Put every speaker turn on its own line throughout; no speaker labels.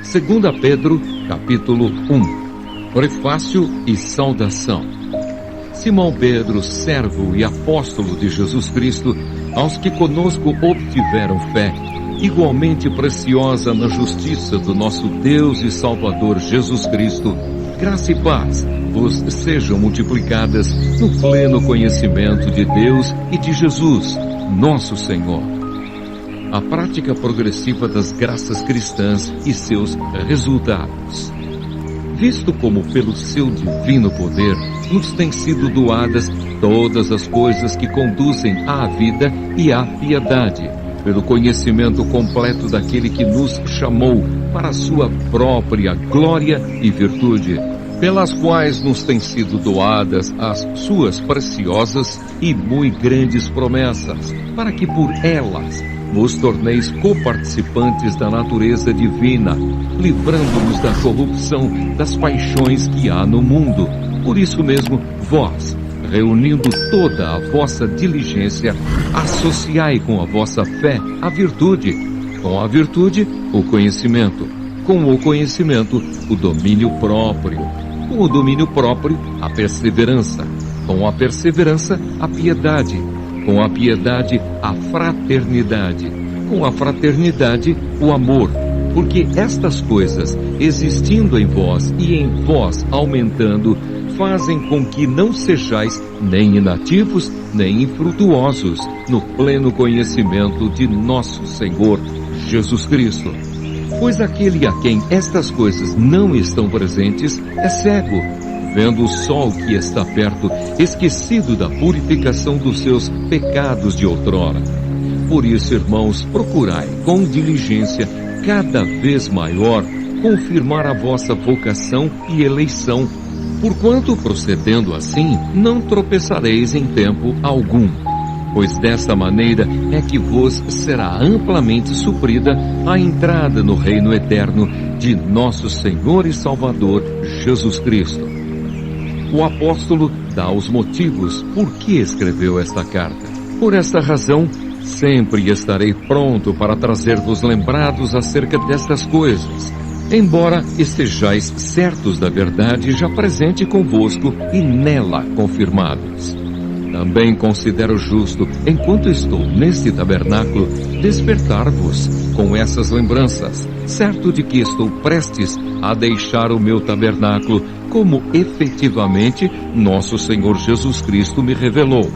Segunda Pedro, capítulo 1. Prefácio e saudação. Simão Pedro, servo e apóstolo de Jesus Cristo, aos que conosco obtiveram fé, igualmente preciosa na justiça do nosso Deus e Salvador Jesus Cristo, graça e paz vos sejam multiplicadas no pleno conhecimento de Deus e de Jesus, nosso Senhor. A prática progressiva das graças cristãs e seus resultados. Visto como pelo seu divino poder nos têm sido doadas todas as coisas que conduzem à vida e à piedade, pelo conhecimento completo daquele que nos chamou para a sua própria glória e virtude, pelas quais nos têm sido doadas as suas preciosas e muito grandes promessas, para que por elas vos torneis coparticipantes da natureza divina, livrando-nos da corrupção das paixões que há no mundo. Por isso mesmo, vós, reunindo toda a vossa diligência, associai com a vossa fé a virtude, com a virtude o conhecimento, com o conhecimento o domínio próprio, com o domínio próprio a perseverança, com a perseverança a piedade, com a piedade a fraternidade, com a fraternidade o amor, porque estas coisas, existindo em vós e em vós aumentando, fazem com que não sejais nem inativos, nem infrutuosos no pleno conhecimento de nosso Senhor Jesus Cristo. Pois aquele a quem estas coisas não estão presentes é cego, vendo o sol que está perto, esquecido da purificação dos seus pecados de outrora. Por isso, irmãos, procurai com diligência cada vez maior confirmar a vossa vocação e eleição, porquanto, procedendo assim, não tropeçareis em tempo algum. Pois desta maneira é que vos será amplamente suprida a entrada no reino eterno de nosso Senhor e Salvador Jesus Cristo. O apóstolo dá os motivos por que escreveu esta carta. Por esta razão, sempre estarei pronto para trazer-vos lembrados acerca destas coisas, embora estejais certos da verdade já presente convosco e nela confirmados. Também considero justo, enquanto estou neste tabernáculo, despertar-vos com essas lembranças, certo de que estou prestes a deixar o meu tabernáculo, como efetivamente nosso Senhor Jesus Cristo me revelou.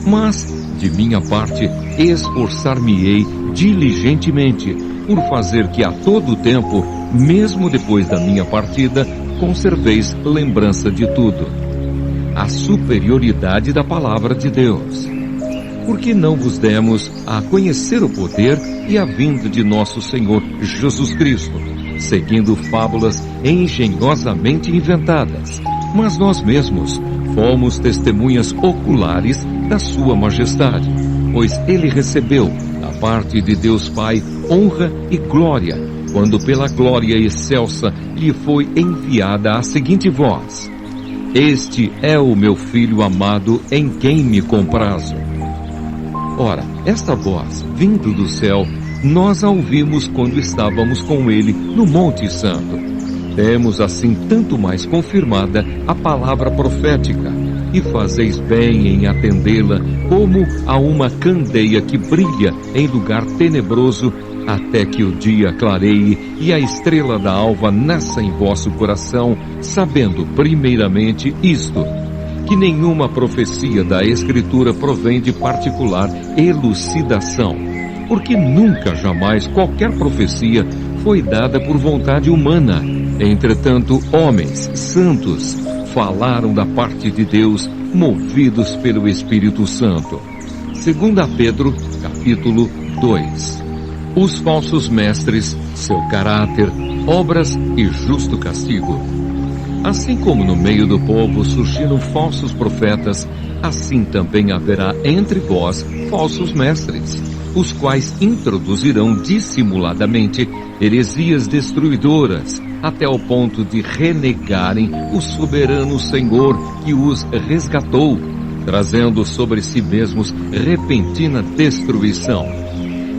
Mas, de minha parte, esforçar-me-ei diligentemente por fazer que a todo tempo, mesmo depois da minha partida, conserveis lembrança de tudo. A superioridade da palavra de Deus. Porque não vos demos a conhecer o poder e a vinda de nosso Senhor Jesus Cristo, seguindo fábulas engenhosamente inventadas, mas nós mesmos fomos testemunhas oculares da sua majestade, pois ele recebeu, da parte de Deus Pai, honra e glória, quando pela glória excelsa lhe foi enviada a seguinte voz: Este é o meu Filho amado, em quem me comprazo. Ora, esta voz, vindo do céu, nós a ouvimos quando estávamos com ele no Monte Santo. Temos assim tanto mais confirmada a palavra profética, e fazeis bem em atendê-la como a uma candeia que brilha em lugar tenebroso, até que o dia clareie e a estrela da alva nasça em vosso coração, sabendo primeiramente isto, que nenhuma profecia da Escritura provém de particular elucidação, porque nunca jamais qualquer profecia foi dada por vontade humana. Entretanto, homens santos falaram da parte de Deus, movidos pelo Espírito Santo. 2 Pedro, capítulo 2. Os falsos mestres, seu caráter, obras e justo castigo. Assim como no meio do povo surgiram falsos profetas, assim também haverá entre vós falsos mestres, os quais introduzirão dissimuladamente heresias destruidoras, até ao ponto de renegarem o soberano Senhor que os resgatou, trazendo sobre si mesmos repentina destruição.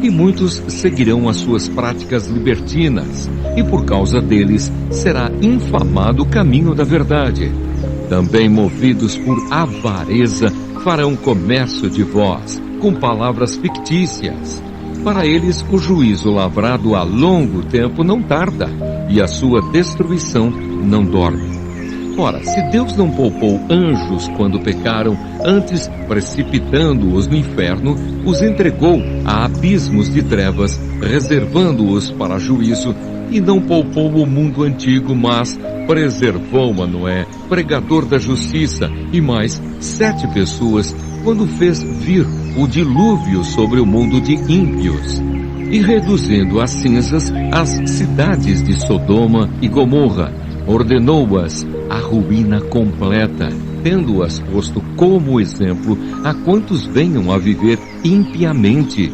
e muitos seguirão as suas práticas libertinas, e por causa deles será infamado o caminho da verdade. Também movidos por avareza, farão comércio de vós, com palavras fictícias. Para eles o juízo lavrado há longo tempo não tarda, e a sua destruição não dorme. Ora, se Deus não poupou anjos quando pecaram, antes, precipitando-os no inferno, os entregou a abismos de trevas, reservando-os para juízo, e não poupou o mundo antigo, mas preservou a Noé, pregador da justiça, e mais 7 pessoas, quando fez vir o dilúvio sobre o mundo de ímpios, e reduzindo a cinzas as cidades de Sodoma e Gomorra, ordenou-as à ruína completa, tendo-as posto como exemplo a quantos venham a viver impiamente,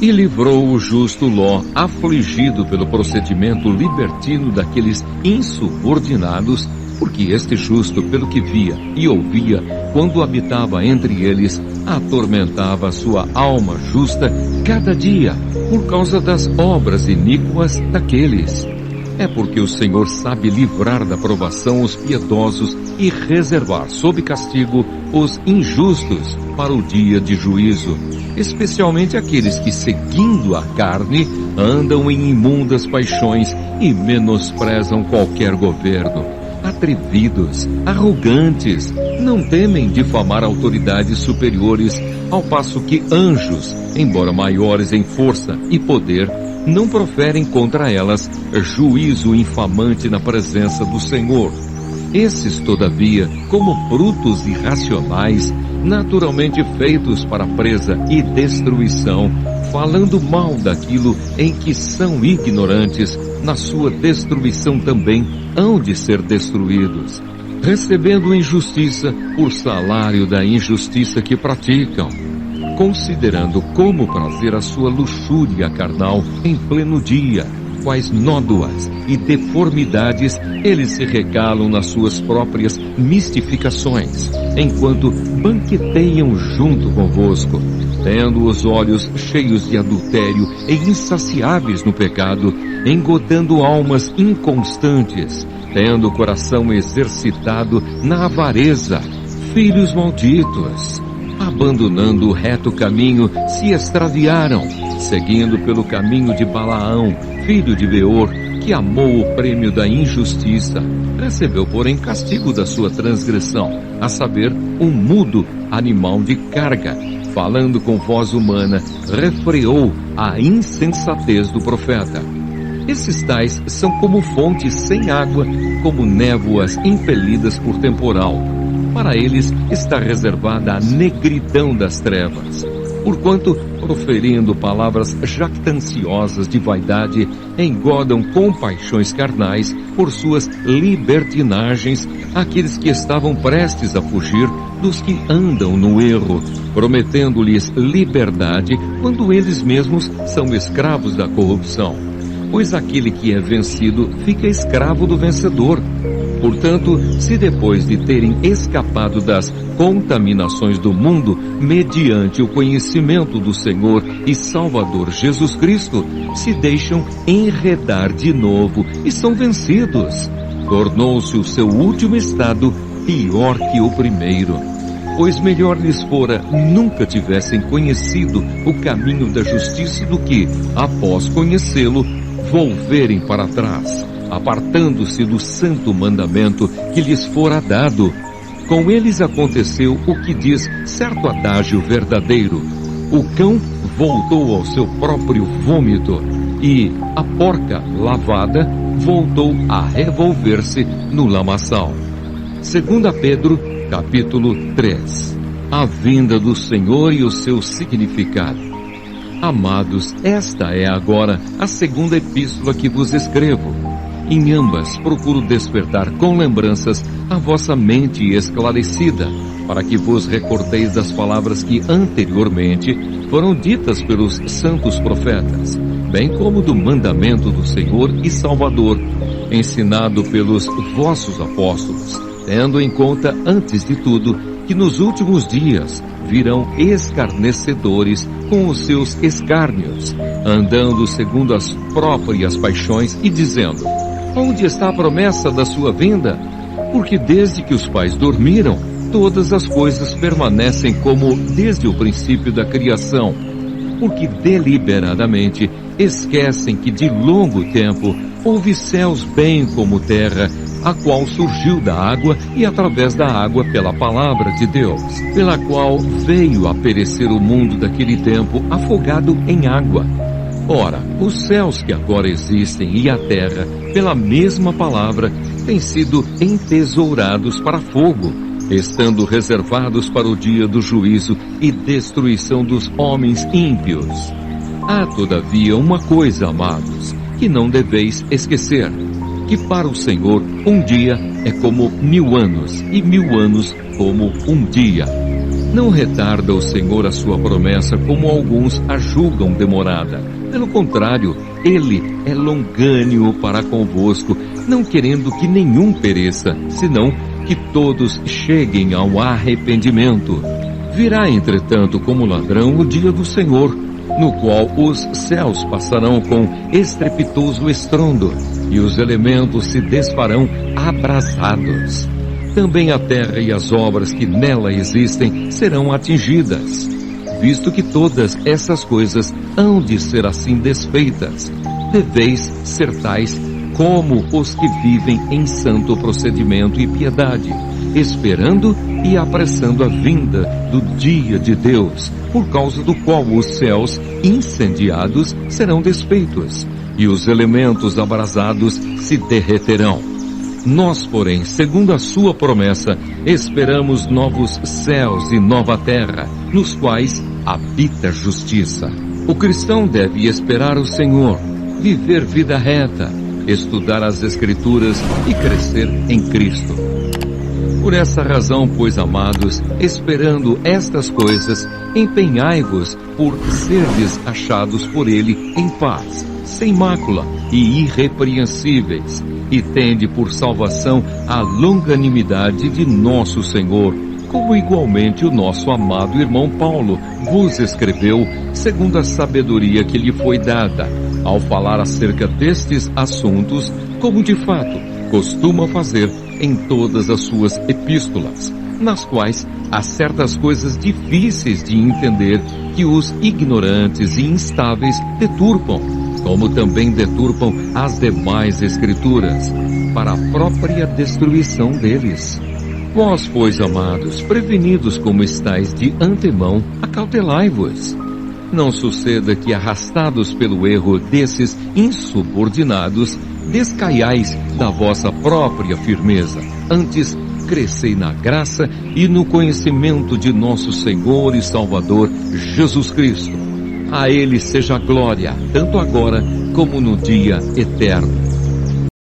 e livrou o justo Ló, afligido pelo procedimento libertino daqueles insubordinados, porque este justo, pelo que via e ouvia, quando habitava entre eles, atormentava a sua alma justa cada dia, por causa das obras iníquas daqueles. É porque o Senhor sabe livrar da provação os piedosos e reservar sob castigo os injustos para o dia de juízo, especialmente aqueles que, seguindo a carne, andam em imundas paixões e menosprezam qualquer governo. Atrevidos, arrogantes, não temem difamar autoridades superiores, ao passo que anjos, embora maiores em força e poder, não proferem contra elas juízo infamante na presença do Senhor. Esses, todavia, como brutos irracionais, naturalmente feitos para presa e destruição, falando mal daquilo em que são ignorantes, na sua destruição também hão de ser destruídos, recebendo injustiça por salário da injustiça que praticam, considerando como prazer a sua luxúria carnal em pleno dia, quais nódoas e deformidades eles se regalam nas suas próprias mistificações, enquanto banqueteiam junto convosco, tendo os olhos cheios de adultério e insaciáveis no pecado, engodando almas inconstantes, tendo o coração exercitado na avareza, filhos malditos, abandonando o reto caminho, se extraviaram, seguindo pelo caminho de Balaão, filho de Beor, que amou o prêmio da injustiça, recebeu, porém, castigo da sua transgressão, a saber, um mudo animal de carga, falando com voz humana, refreou a insensatez do profeta. Esses tais são como fontes sem água, como névoas impelidas por temporal. Para eles está reservada a negridão das trevas, porquanto, proferindo palavras jactanciosas de vaidade, engodam com paixões carnais por suas libertinagens aqueles que estavam prestes a fugir dos que andam no erro, prometendo-lhes liberdade quando eles mesmos são escravos da corrupção. Pois aquele que é vencido fica escravo do vencedor. Portanto, se depois de terem escapado das contaminações do mundo, mediante o conhecimento do Senhor e Salvador Jesus Cristo, se deixam enredar de novo e são vencidos, tornou-se o seu último estado pior que o primeiro. Pois melhor lhes fora nunca tivessem conhecido o caminho da justiça do que, após conhecê-lo, volverem para trás, apartando-se do santo mandamento que lhes fora dado. Com eles aconteceu o que diz certo adágio verdadeiro: o cão voltou ao seu próprio vômito, e a porca lavada voltou a revolver-se no lamaçal. 2 Pedro, capítulo 3. A vinda do Senhor e o seu significado. Amados, esta é agora a segunda epístola que vos escrevo. Em ambas procuro despertar com lembranças a vossa mente esclarecida, para que vos recordeis das palavras que anteriormente foram ditas pelos santos profetas, bem como do mandamento do Senhor e Salvador, ensinado pelos vossos apóstolos, tendo em conta, antes de tudo, que nos últimos dias virão escarnecedores com os seus escárnios, andando segundo as próprias paixões e dizendo: onde está a promessa da sua vinda? Porque desde que os pais dormiram, todas as coisas permanecem como desde o princípio da criação. Porque deliberadamente esquecem que de longo tempo houve céus bem como terra, a qual surgiu da água e através da água pela palavra de Deus, pela qual veio a perecer o mundo daquele tempo afogado em água. Ora, os céus que agora existem e a terra, pela mesma palavra, têm sido entesourados para fogo, estando reservados para o dia do juízo e destruição dos homens ímpios. Há, todavia, uma coisa, amados, que não deveis esquecer, que para o Senhor um dia é como 1000 anos, e 1000 anos como um dia. Não retarda o Senhor a sua promessa, como alguns a julgam demorada. Pelo contrário, Ele é longânimo para convosco, não querendo que nenhum pereça, senão que todos cheguem ao arrependimento. Virá, entretanto, como ladrão o dia do Senhor, no qual os céus passarão com estrepitoso estrondo, e os elementos se desfarão abrasados. Também a terra e as obras que nela existem serão atingidas, visto que todas essas coisas hão de ser assim desfeitas. Deveis ser tais como os que vivem em santo procedimento e piedade, esperando e apressando a vinda do dia de Deus, por causa do qual os céus incendiados serão desfeitos, e os elementos abrasados se derreterão. Nós, porém, segundo a sua promessa, esperamos novos céus e nova terra, nos quais habita a justiça. O cristão deve esperar o Senhor, viver vida reta, estudar as Escrituras e crescer em Cristo. Por essa razão, pois, amados, esperando estas coisas, empenhai-vos por serdes achados por Ele em paz, sem mácula e irrepreensíveis, e tende por salvação a longanimidade de nosso Senhor, como igualmente o nosso amado irmão Paulo vos escreveu, segundo a sabedoria que lhe foi dada, ao falar acerca destes assuntos, como de fato costuma fazer em todas as suas epístolas, nas quais há certas coisas difíceis de entender que os ignorantes e instáveis deturpam, como também deturpam as demais escrituras, para a própria destruição deles. Vós, pois, amados, prevenidos como estáis de antemão, acautelai-vos. Não suceda que, arrastados pelo erro desses insubordinados, descaiais da vossa própria firmeza. Antes, crescei na graça e no conhecimento de nosso Senhor e Salvador, Jesus Cristo. A Ele seja a glória, tanto agora como no dia eterno.